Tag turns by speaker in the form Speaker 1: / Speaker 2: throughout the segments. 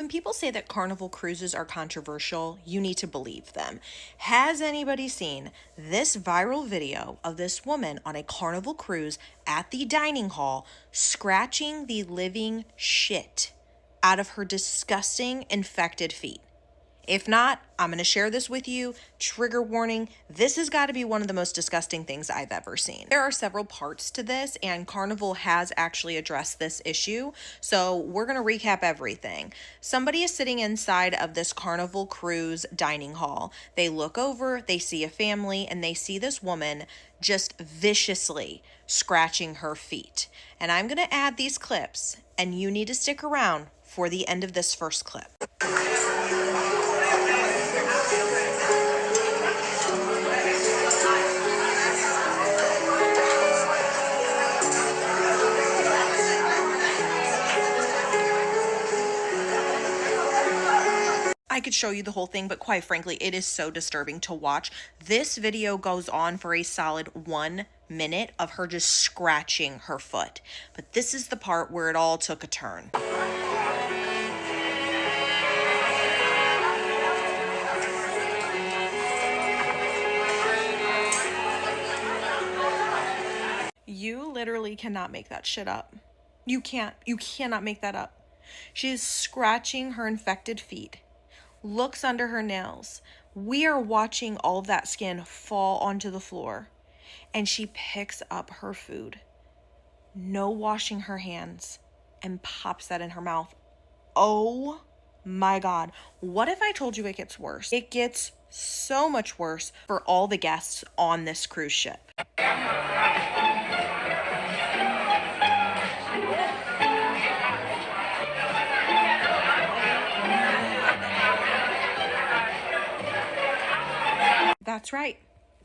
Speaker 1: When people say that Carnival cruises are controversial, you need to believe them. Has anybody seen this viral video of this woman on a Carnival cruise at the dining hall scratching the living shit out of her disgusting infected feet? If not, I'm going to share this with you. Trigger warning, this has got to be one of the most disgusting things I've ever seen. There are several parts to this, and Carnival has actually addressed this issue. So we're going to recap everything. Somebody is sitting inside of this Carnival cruise dining hall. They look over, they see a family, and they see this woman just viciously scratching her feet. And I'm going to add these clips, and you need to stick around for the end of this first clip. I could show you the whole thing, but quite frankly, it is so disturbing to watch. This video goes on for a solid 1 minute of her just scratching her foot. But this is the part where it all took a turn. You literally cannot make that shit up. You cannot make that up. She is scratching her infected feet. Looks under her nails. We are watching all of that skin fall onto the floor, and she picks up her food, no washing her hands, and pops that in her mouth. Oh my God. What if I told you it gets worse? It gets so much worse for all the guests on this cruise ship. That's right,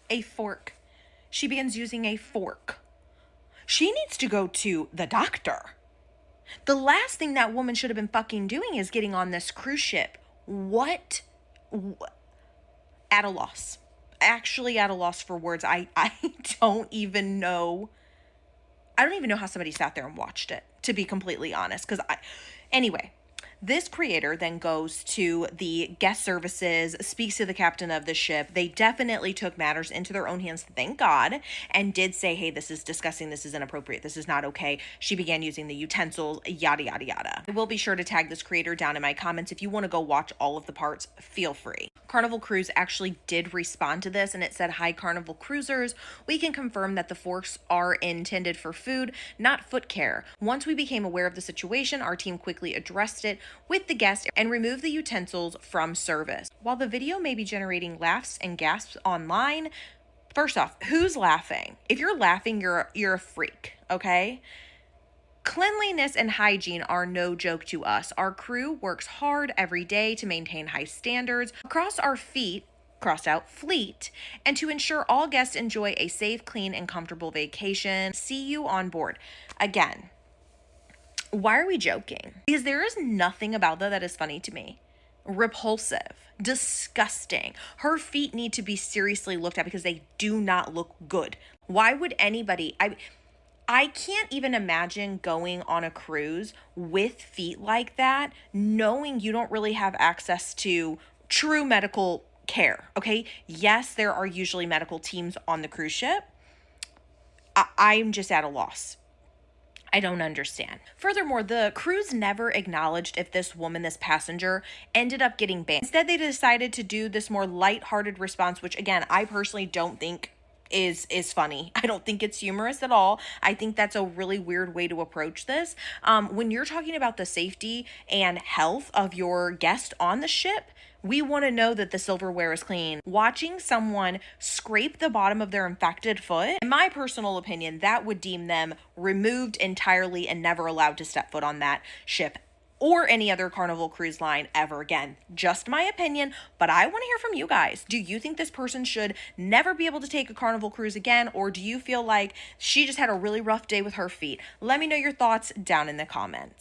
Speaker 1: a fork. She begins using a fork. She needs to go to the doctor. The last thing that woman should have been fucking doing is getting on this cruise ship. What? At a loss. Actually at a loss for words. I don't even know. I don't even know how somebody sat there and watched it, to be completely honest. Anyway. This creator then goes to the guest services, speaks to the captain of the ship. They definitely took matters into their own hands, thank God, and did say, hey, this is disgusting, this is inappropriate, this is not okay. She began using the utensils, yada, yada, yada. I will be sure to tag this creator down in my comments. If you want to go watch all of the parts, feel free. Carnival Cruise actually did respond to this, and it said, hi, Carnival cruisers. We can confirm that the forks are intended for food, not foot care. Once we became aware of the situation, our team quickly addressed it with the guest and remove the utensils from service. While the video may be generating laughs and gasps online, first off, who's laughing? If you're laughing, you're a freak, okay? Cleanliness and hygiene are no joke to us. Our crew works hard every day to maintain high standards across our feet, crossed out fleet, and to ensure all guests enjoy a safe, clean, and comfortable vacation. See you on board. Again, why are we joking? Because there is nothing about that is funny to me. Repulsive, disgusting. Her feet need to be seriously looked at because they do not look good. Why would anybody, I can't even imagine going on a cruise with feet like that, knowing you don't really have access to true medical care, okay? Yes, there are usually medical teams on the cruise ship. I'm just at a loss. I don't understand. Furthermore, the cruise never acknowledged if this woman, this passenger, ended up getting banned. Instead, they decided to do this more lighthearted response, which again, I personally don't think is funny. I don't think it's humorous at all. I think that's a really weird way to approach this. When you're talking about the safety and health of your guest on the ship, we want to know that the silverware is clean. Watching someone scrape the bottom of their infected foot, in my personal opinion, that would deem them removed entirely and never allowed to step foot on that ship or any other Carnival cruise line ever again. Just my opinion, but I want to hear from you guys. Do you think this person should never be able to take a Carnival cruise again, or do you feel like she just had a really rough day with her feet? Let me know your thoughts down in the comments.